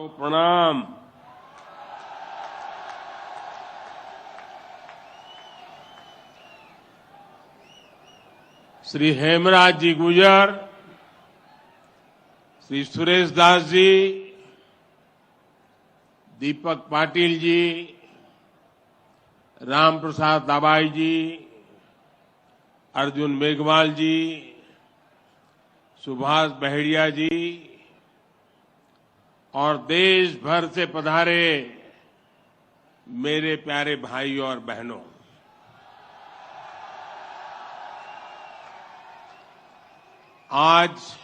को प्रणाम। श्री हेमराज जी गुर्जर, श्री सुरेश दास जी, दीपक पाटिल जी, राम प्रसाद दाबाई जी, अर्जुन मेघवाल जी, सुभाष बहेड़िया जी और देश भर से पधारे मेरे प्यारे भाइयों और बहनों, आज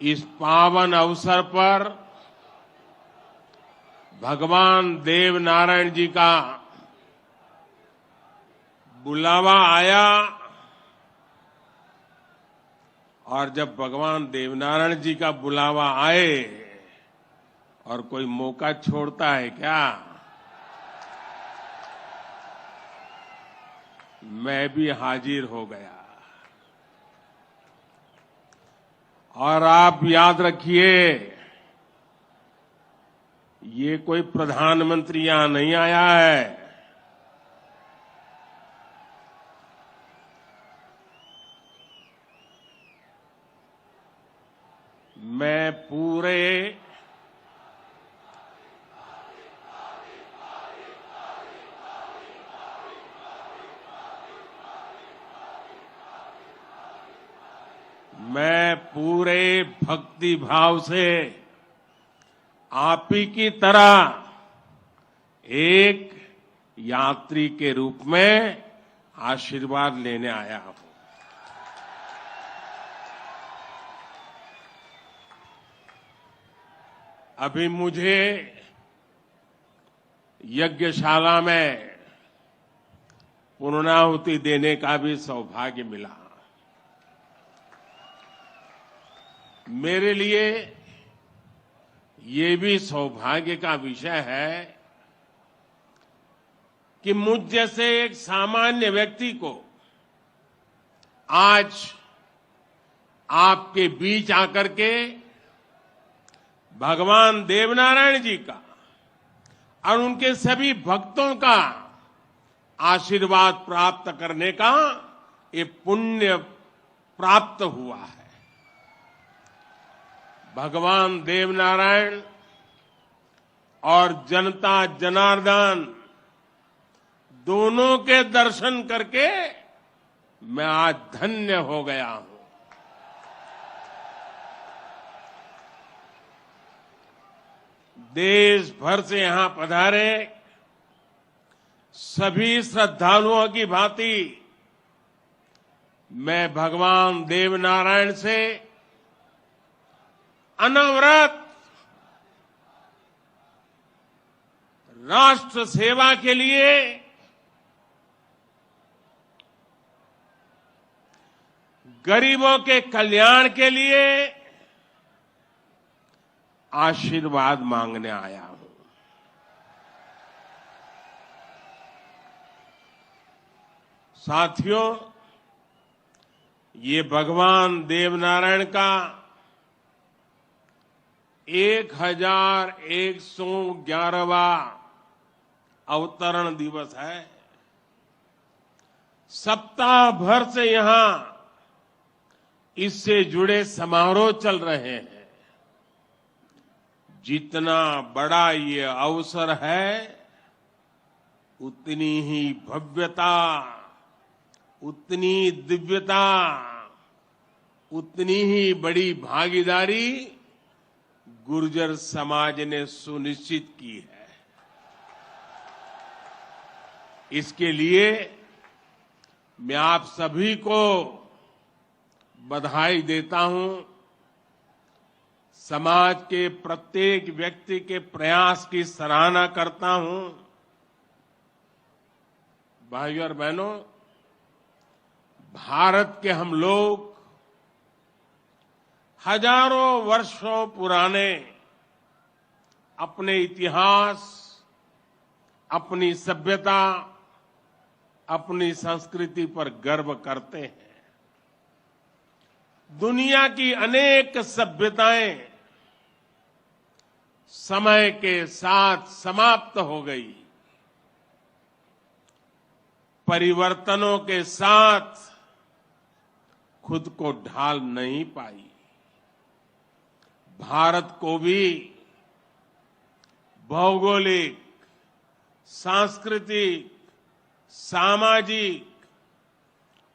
इस पावन अवसर पर भगवान देव नारायण जी का बुलावा आया और जब भगवान देवनारायण जी का बुलावा आए और कोई मौका छोड़ता है क्या? मैं भी हाजिर हो गया। और आप याद रखिए, ये कोई प्रधानमंत्री यहां नहीं आया है। मैं पूरे भक्ति भाव से आप ही की तरह एक यात्री के रूप में आशीर्वाद लेने आया हूं। अभी मुझे यज्ञशाला में पूर्णाहुति देने का भी सौभाग्य मिला। मेरे लिए ये भी सौभाग्य का विषय है कि मुझ जैसे एक सामान्य व्यक्ति को आज आपके बीच आकर के भगवान देवनारायण जी का और उनके सभी भक्तों का आशीर्वाद प्राप्त करने का ये पुण्य प्राप्त हुआ है। भगवान देवनारायण और जनता जनार्दन दोनों के दर्शन करके मैं आज धन्य हो गया हूं। देश भर से यहां पधारे सभी श्रद्धालुओं की भांति मैं भगवान देवनारायण से अनवरत राष्ट्र सेवा के लिए गरीबों के कल्याण के लिए आशीर्वाद मांगने आया हूं। साथियों, ये भगवान देवनारायण का 1111वां अवतरण दिवस है। सप्ताह भर से यहां इससे जुड़े समारोह चल रहे हैं। जितना बड़ा ये अवसर है, उतनी ही भव्यता, उतनी दिव्यता, उतनी ही बड़ी भागीदारी गुर्जर समाज ने सुनिश्चित की है। इसके लिए मैं आप सभी को बधाई देता हूं। समाज के प्रत्येक व्यक्ति के प्रयास की सराहना करता हूं। भाइयों और बहनों, भारत के हम लोग हजारों वर्षों पुराने अपने इतिहास, अपनी सभ्यता, अपनी संस्कृति पर गर्व करते हैं। दुनिया की अनेक सभ्यताएं समय के साथ समाप्त हो गई। परिवर्तनों के साथ खुद को ढाल नहीं पाई। भारत को भी भौगोलिक, सांस्कृतिक, सामाजिक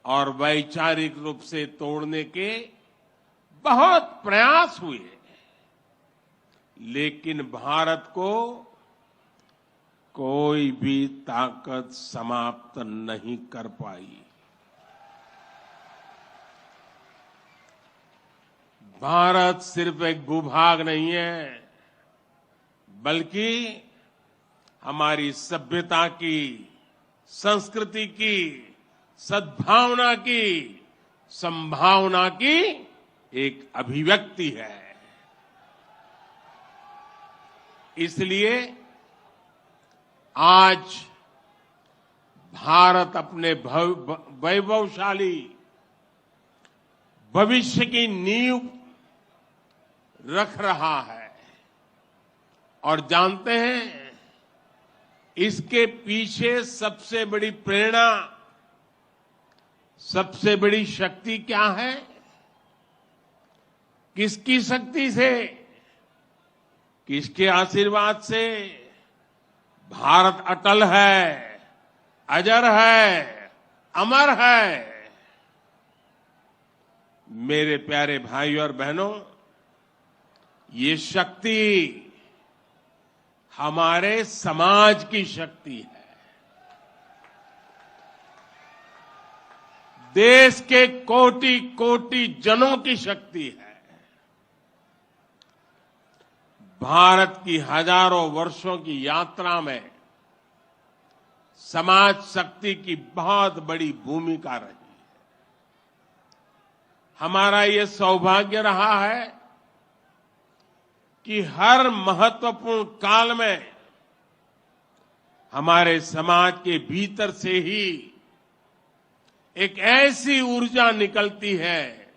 और वैचारिक रूप से तोड़ने के बहुत प्रयास हुए, लेकिन भारत को कोई भी ताकत समाप्त नहीं कर पाई। भारत सिर्फ एक भूभाग नहीं है, बल्कि हमारी सभ्यता की, संस्कृति की, सद्भावना की, संभावना की एक अभिव्यक्ति है। इसलिए आज भारत अपने वैभवशाली भविष्य की नींव रख रहा है। और जानते हैं, इसके पीछे सबसे बड़ी प्रेरणा, सबसे बड़ी शक्ति क्या है? किसकी शक्ति से, किसके आशीर्वाद से? भारत अटल है, अजर है, अमर है। मेरे प्यारे भाइयों और बहनों, ये शक्ति हमारे समाज की शक्ति है। देश के कोटि कोटि जनों की शक्ति है। भारत की हजारों वर्षों की यात्रा में समाज शक्ति की बहुत बड़ी भूमिका रही है। हमारा ये सौभाग्य रहा है कि हर महत्वपूर्ण काल में हमारे समाज के भीतर से ही एक ऐसी ऊर्जा निकलती है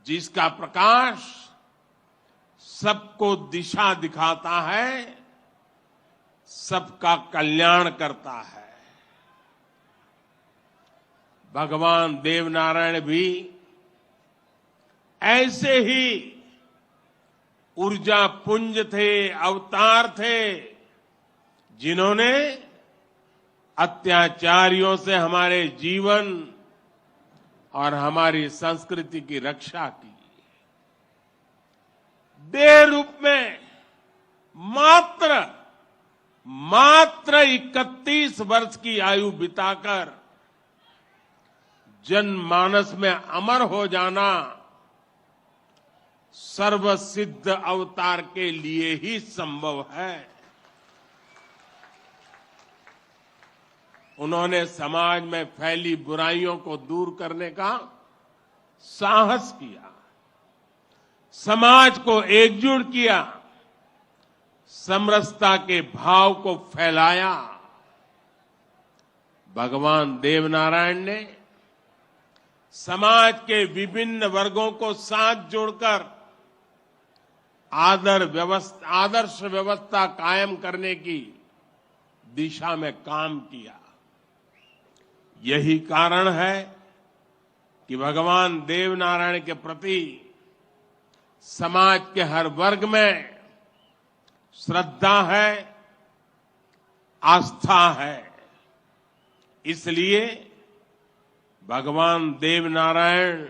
जिसका प्रकाश सबको दिशा दिखाता है, सबका कल्याण करता है। भगवान देवनारायण भी ऐसे ही ऊर्जा पुंज थे, अवतार थे, जिन्होंने अत्याचारियों से हमारे जीवन और हमारी संस्कृति की रक्षा की। देह रूप में मात्र 31 वर्ष की आयु बिताकर जनमानस में अमर हो जाना सर्वसिद्ध अवतार के लिए ही संभव है। उन्होंने समाज में फैली बुराइयों को दूर करने का साहस किया, समाज को एकजुट किया, समरसता के भाव को फैलाया। भगवान देवनारायण ने समाज के विभिन्न वर्गों को साथ जोड़कर आदर्श व्यवस्था कायम करने की दिशा में काम किया। यही कारण है कि भगवान देवनारायण के प्रति समाज के हर वर्ग में श्रद्धा है, आस्था है। इसलिए भगवान देवनारायण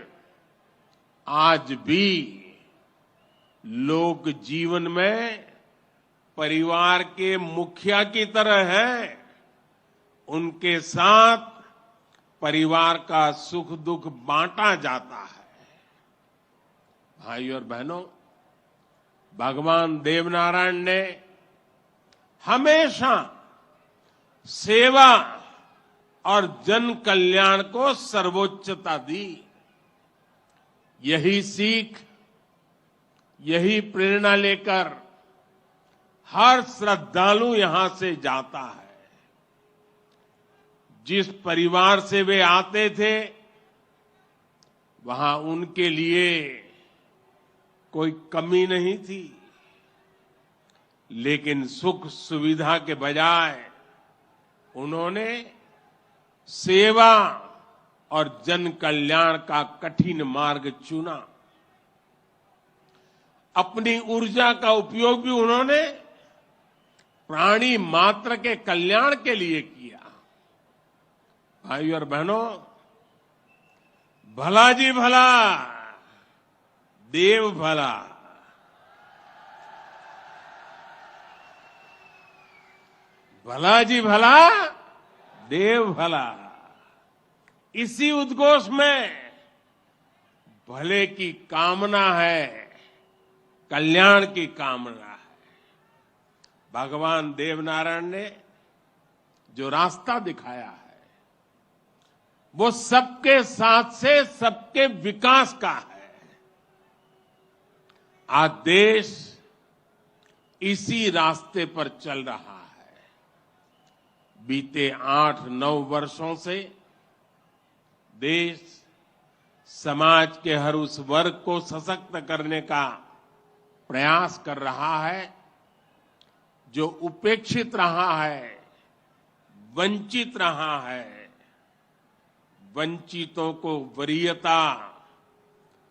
आज भी लोक जीवन में परिवार के मुखिया की तरह हैं। उनके साथ परिवार का सुख दुख बांटा जाता है। भाइयों और बहनों, भगवान देवनारायण ने हमेशा सेवा और जन कल्याण को सर्वोच्चता दी। यही सीख, यही प्रेरणा लेकर हर श्रद्धालु यहां से जाता है। जिस परिवार से वे आते थे, वहां उनके लिए कोई कमी नहीं थी। लेकिन सुख सुविधा के बजाय उन्होंने सेवा और जन कल्याण का कठिन मार्ग चुना। अपनी ऊर्जा का उपयोग भी उन्होंने प्राणी मात्र के कल्याण के लिए किया। भाइयों और बहनों, भला जी भला, देव भला। भला जी भला, देव भला। इसी उद्घोष में भले की कामना है, कल्याण की कामना है। भगवान देवनारायण ने जो रास्ता दिखाया है वो सबके साथ से सबके विकास का है। आज देश इसी रास्ते पर चल रहा है। बीते 8-9 वर्षों से देश समाज के हर उस वर्ग को सशक्त करने का प्रयास कर रहा है जो उपेक्षित रहा है, वंचित रहा है। वंचितों को वरीयता,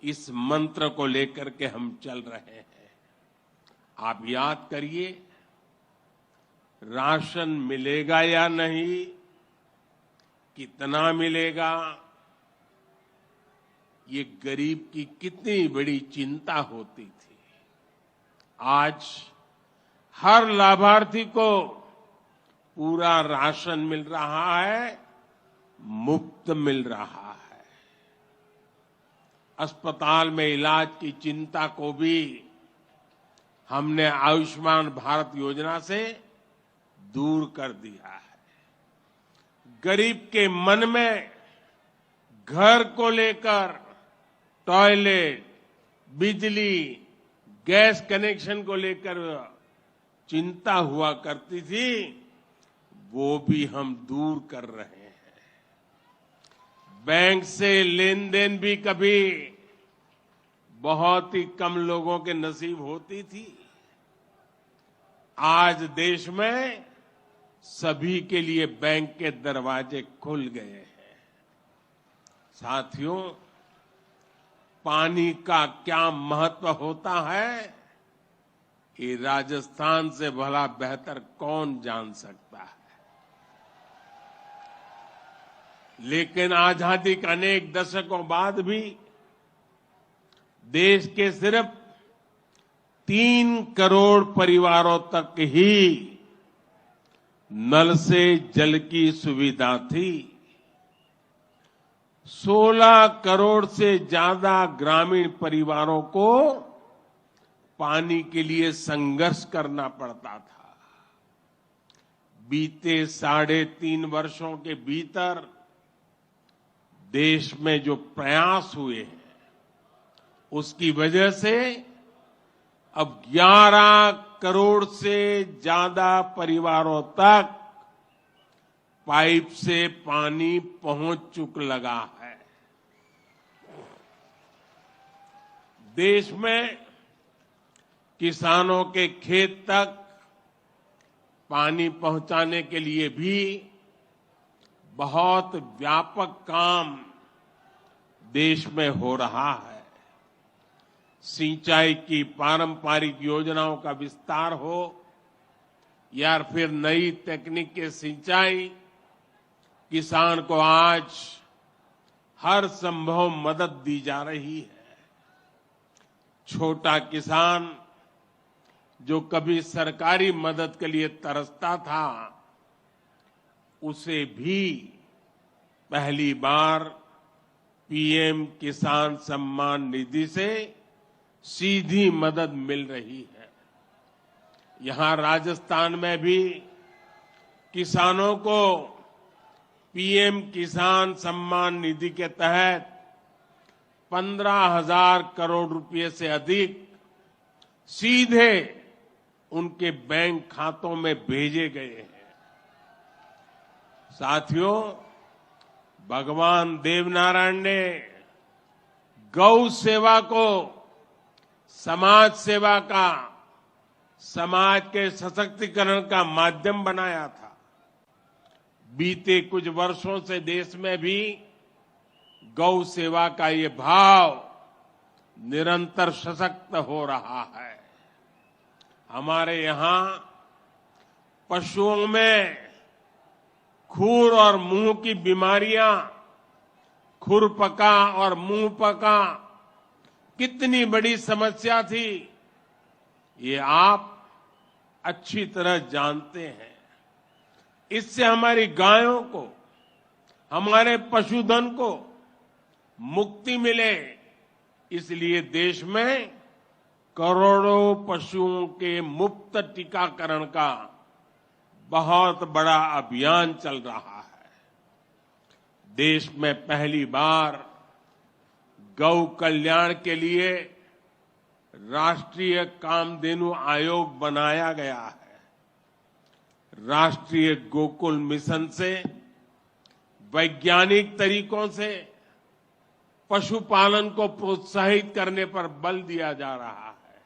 इस मंत्र को लेकर के हम चल रहे हैं। आप याद करिए, राशन मिलेगा या नहीं, कितना मिलेगा, ये गरीब की कितनी बड़ी चिंता होती थी। आज हर लाभार्थी को पूरा राशन मिल रहा है, मुफ्त मिल रहा है। अस्पताल में इलाज की चिंता को भी हमने आयुष्मान भारत योजना से दूर कर दिया है। गरीब के मन में घर को लेकर टॉयलेट, बिजली, गैस कनेक्शन को लेकर चिंता हुआ करती थी, वो भी हम दूर कर रहे हैं। बैंक से लेन देन भी कभी बहुत ही कम लोगों के नसीब होती थी। आज देश में सभी के लिए बैंक के दरवाजे खुल गए हैं। साथियों, पानी का क्या महत्व होता है, ये राजस्थान से भला बेहतर कौन जान सकता है। लेकिन आजादी के अनेक दशकों बाद भी देश के सिर्फ 3 करोड़ परिवारों तक ही नल से जल की सुविधा थी। 16 करोड़ से ज्यादा ग्रामीण परिवारों को पानी के लिए संघर्ष करना पड़ता था। बीते 3.5 वर्षों के भीतर देश में जो प्रयास हुए हैं, उसकी वजह से अब 11 करोड़ से ज्यादा परिवारों तक पाइप से पानी पहुंच चुक लगा है। देश में किसानों के खेत तक पानी पहुंचाने के लिए भी बहुत व्यापक काम देश में हो रहा है। सिंचाई की पारंपरिक योजनाओं का विस्तार हो या फिर नई तकनीक के सिंचाई, किसान को आज हर संभव मदद दी जा रही है। छोटा किसान जो कभी सरकारी मदद के लिए तरसता था, उसे भी पहली बार पीएम किसान सम्मान निधि से सीधी मदद मिल रही है। यहां राजस्थान में भी किसानों को पीएम किसान सम्मान निधि के तहत 15,000 करोड़ रुपए से अधिक सीधे उनके बैंक खातों में भेजे गए हैं। साथियों, भगवान देवनारायण ने गौ सेवा को समाज सेवा का समाज के सशक्तिकरण का माध्यम बनाया था। बीते कुछ वर्षों से देश में भी गौ सेवा का ये भाव निरंतर सशक्त हो रहा है। हमारे यहां पशुओं में खुर और मुंह की बीमारियां, खुरपका और मुंहपका कितनी बड़ी समस्या थी, ये आप अच्छी तरह जानते हैं। इससे हमारी गायों को, हमारे पशुधन को मुक्ति मिले, इसलिए देश में करोड़ों पशुओं के मुफ्त टीकाकरण का बहुत बड़ा अभियान चल रहा है। देश में पहली बार गौ कल्याण के लिए राष्ट्रीय कामधेनु आयोग बनाया गया है। राष्ट्रीय गोकुल मिशन से वैज्ञानिक तरीकों से पशुपालन को प्रोत्साहित करने पर बल दिया जा रहा है।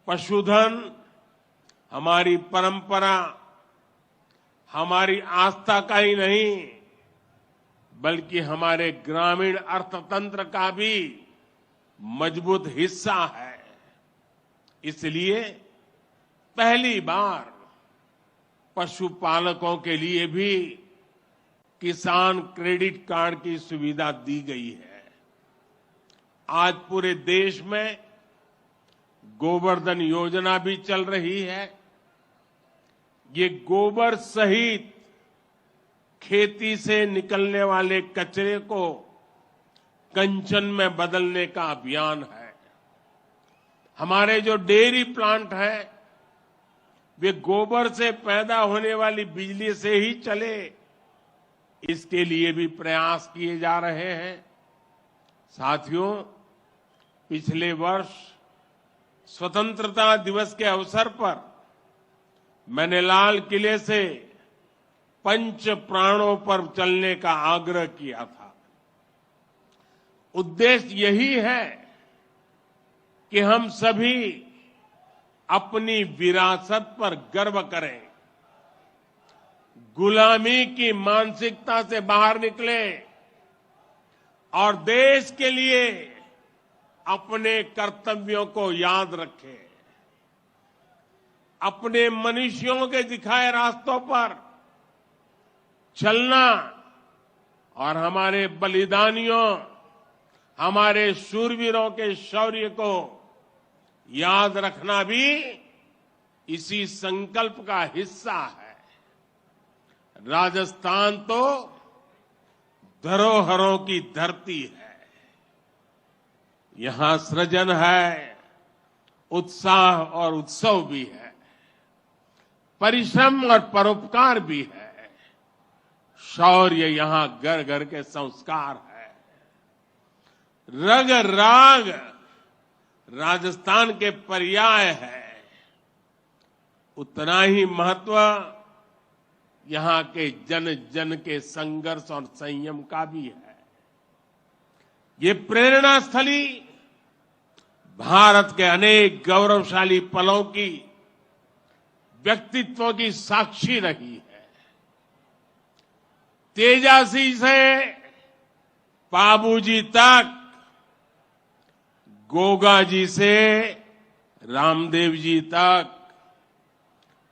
पशुधन हमारी परंपरा, हमारी आस्था का ही नहीं, बल्कि हमारे ग्रामीण अर्थतंत्र का भी मजबूत हिस्सा है। इसलिए पहली बार पशुपालकों के लिए भी किसान क्रेडिट कार्ड की सुविधा दी गई है। आज पूरे देश में गोवर्धन योजना भी चल रही है। ये गोबर सहित खेती से निकलने वाले कचरे को कंचन में बदलने का अभियान है। हमारे जो डेयरी प्लांट है, वे गोबर से पैदा होने वाली बिजली से ही चले, इसके लिए भी प्रयास किए जा रहे हैं। साथियों, पिछले वर्ष स्वतंत्रता दिवस के अवसर पर मैंने लाल किले से पंच प्राणों पर चलने का आग्रह किया था। उद्देश्य यही है कि हम सभी अपनी विरासत पर गर्व करें, गुलामी की मानसिकता से बाहर निकले और देश के लिए अपने कर्तव्यों को याद रखें। अपने मनुष्यों के दिखाए रास्तों पर चलना और हमारे बलिदानियों, हमारे शूरवीरों के शौर्य को याद रखना भी इसी संकल्प का हिस्सा है। राजस्थान तो धरोहरों की धरती है। यहां सृजन है, उत्साह और उत्सव भी है, परिश्रम और परोपकार भी है। शौर्य यहां घर घर के संस्कार है। रग राग राजस्थान के पर्याय है। उतना ही महत्व यहां के जन जन के संघर्ष और संयम का भी है। ये प्रेरणा स्थली भारत के अनेक गौरवशाली पलों की, व्यक्तित्व की साक्षी रही है। तेजासी से बाबूजी तक, गोगा जी से रामदेव जी तक,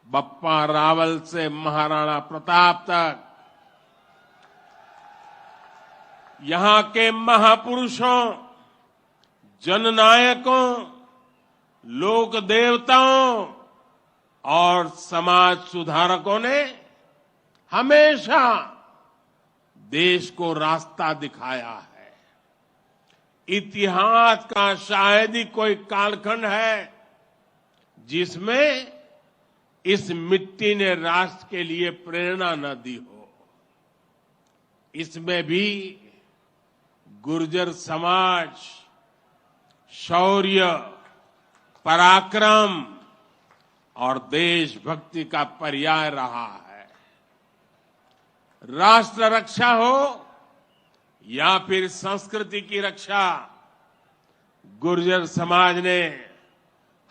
बप्पा रावल से महाराणा प्रताप तक, यहां के महापुरुषों, जननायकों, लोक देवताओं और समाज सुधारकों ने हमेशा देश को रास्ता दिखाया है। इतिहास का शायद ही कोई कालखंड है जिसमें इस मिट्टी ने राष्ट्र के लिए प्रेरणा न दी हो। इसमें भी गुर्जर समाज शौर्य, पराक्रम और देशभक्ति का पर्याय रहा है। राष्ट्र रक्षा हो या फिर संस्कृति की रक्षा, गुर्जर समाज ने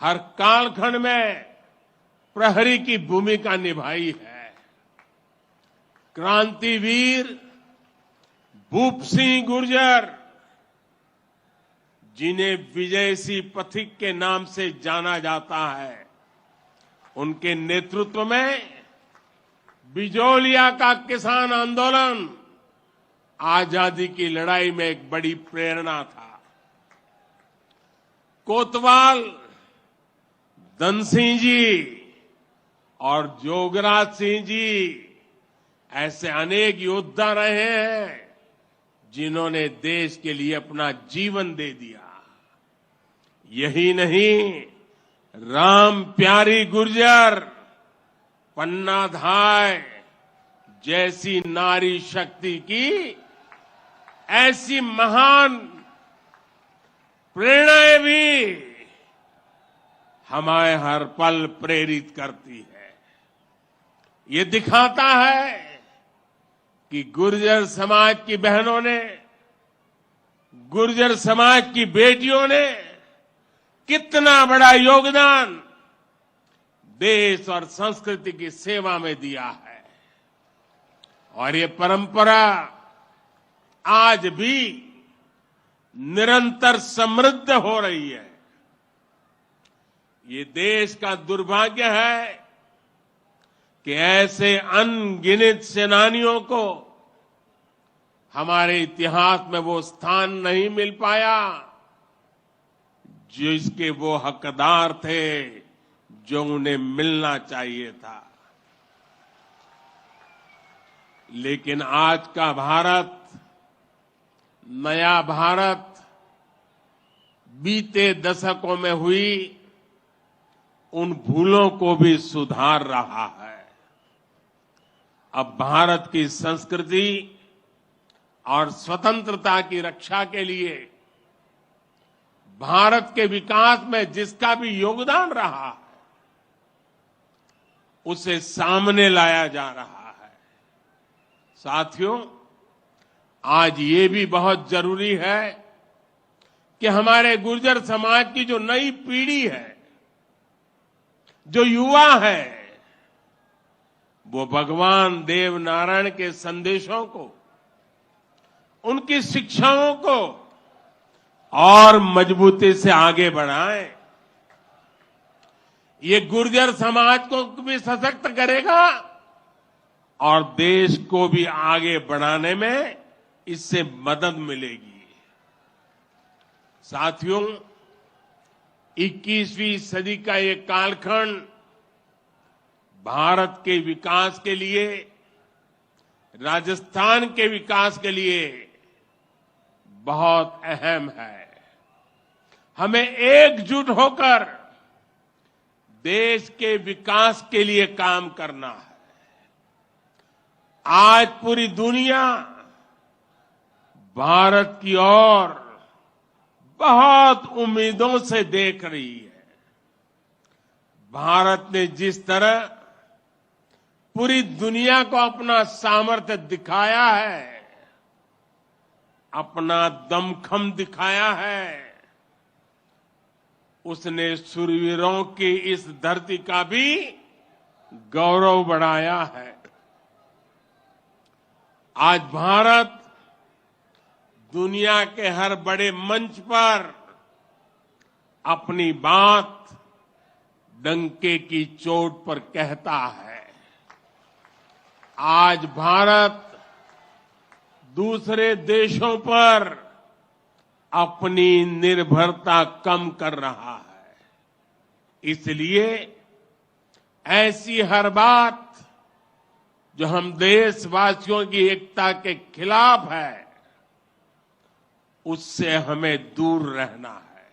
हर कालखंड में प्रहरी की भूमिका निभाई है। क्रांतिवीर भूप सिंह गुर्जर, जिन्हें विजय सिंह पथिक के नाम से जाना जाता है, उनके नेतृत्व में बिजोलिया का किसान आंदोलन आजादी की लड़ाई में एक बड़ी प्रेरणा था। कोतवाल धन सिंह जी और जोगराज सिंह जी ऐसे अनेक योद्धा रहे हैं जिन्होंने देश के लिए अपना जीवन दे दिया। यही नहीं, राम प्यारी गुर्जर, पन्ना धाय जैसी नारी शक्ति की ऐसी महान प्रेरणाएं भी हमें हर पल प्रेरित करती है। ये दिखाता है कि गुर्जर समाज की बहनों ने, गुर्जर समाज की बेटियों ने कितना बड़ा योगदान देश और संस्कृति की सेवा में दिया है। और ये परंपरा आज भी निरंतर समृद्ध हो रही है। ये देश का दुर्भाग्य है कि ऐसे अनगिनत सेनानियों को हमारे इतिहास में वो स्थान नहीं मिल पाया जिसके वो हकदार थे, जो उन्हें मिलना चाहिए था। लेकिन आज का भारत, नया भारत, बीते दशकों में हुई उन भूलों को भी सुधार रहा है। अब भारत की संस्कृति और स्वतंत्रता की रक्षा के लिए भारत के विकास में जिसका भी योगदान रहा है, उसे सामने लाया जा रहा है। साथियों, आज ये भी बहुत जरूरी है कि हमारे गुर्जर समाज की जो नई पीढ़ी है, जो युवा है, वो भगवान देव नारायण के संदेशों को, उनकी शिक्षाओं को और मजबूती से आगे बढ़ाएं। ये गुर्जर समाज को भी सशक्त करेगा और देश को भी आगे बढ़ाने में इससे मदद मिलेगी। साथियों, 21वीं सदी का ये कालखंड भारत के विकास के लिए, राजस्थान के विकास के लिए बहुत अहम है। हमें एकजुट होकर देश के विकास के लिए काम करना है। आज पूरी दुनिया भारत की ओर बहुत उम्मीदों से देख रही है। भारत ने जिस तरह पूरी दुनिया को अपना सामर्थ्य दिखाया है, अपना दमखम दिखाया है, उसने शूरवीरों की इस धरती का भी गौरव बढ़ाया है। आज भारत दुनिया के हर बड़े मंच पर अपनी बात डंके की चोट पर कहता है। आज भारत दूसरे देशों पर अपनी निर्भरता कम कर रहा है। इसलिए ऐसी हर बात जो हम देशवासियों की एकता के खिलाफ है, उससे हमें दूर रहना है।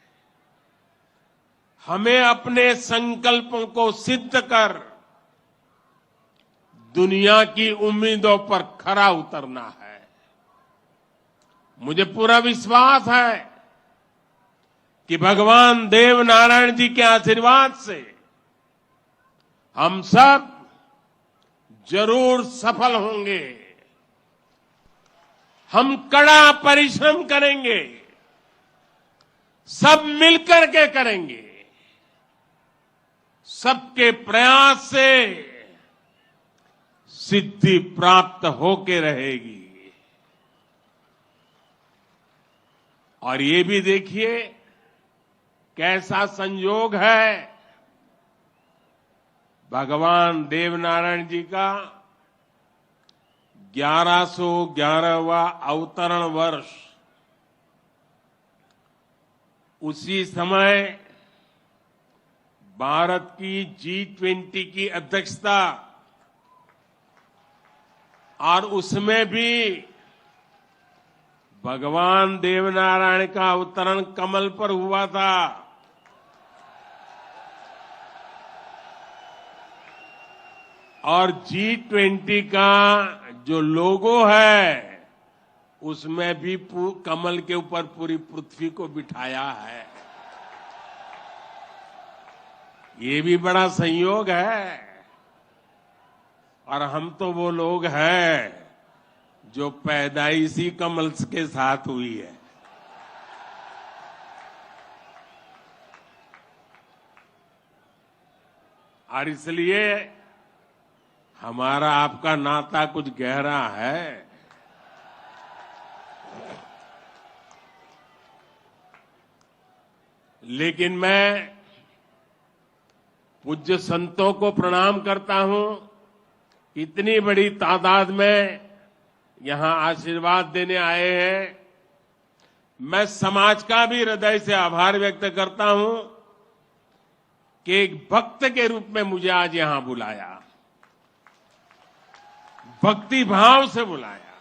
हमें अपने संकल्पों को सिद्ध कर दुनिया की उम्मीदों पर खरा उतरना है। मुझे पूरा विश्वास है कि भगवान देव नारायण जी के आशीर्वाद से हम सब जरूर सफल होंगे। हम कड़ा परिश्रम करेंगे, सब मिलकर के करेंगे सबके प्रयास से सिद्धि प्राप्त होके रहेगी। और ये भी देखिए कैसा संयोग है, भगवान देवनारायण जी का 1111वां अवतरण वर्ष, उसी समय भारत की G20 की अध्यक्षता, और उसमें भी भगवान देवनारायण का अवतरण कमल पर हुआ था। और G20 का जो लोगो है उसमें भी कमल के ऊपर पूरी पृथ्वी को बिठाया है। ये भी बड़ा संयोग है। और हम तो वो लोग हैं जो पैदाइशी कमल के साथ हुई है। और इसलिए हमारा आपका नाता कुछ गहरा है। लेकिन मैं पूज्य संतों को प्रणाम करता हूं, इतनी बड़ी तादाद में यहां आशीर्वाद देने आए हैं। मैं समाज का भी हृदय से आभार व्यक्त करता हूं कि एक भक्त के रूप में मुझे आज यहां बुलाया, भक्ति भाव से बुलाया।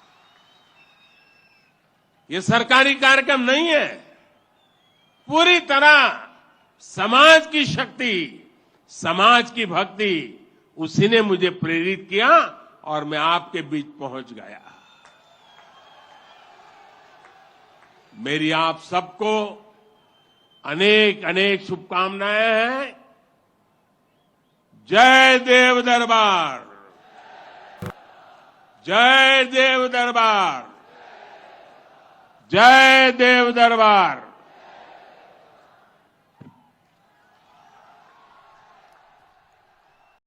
ये सरकारी कार्यक्रम नहीं है, पूरी तरह समाज की शक्ति, समाज की भक्ति, उसी ने मुझे प्रेरित किया और मैं आपके बीच पहुंच गया। मेरी आप सबको अनेक अनेक शुभकामनाएं हैं। जय देव दरबार, जय देव दरबार, जय देव दरबार।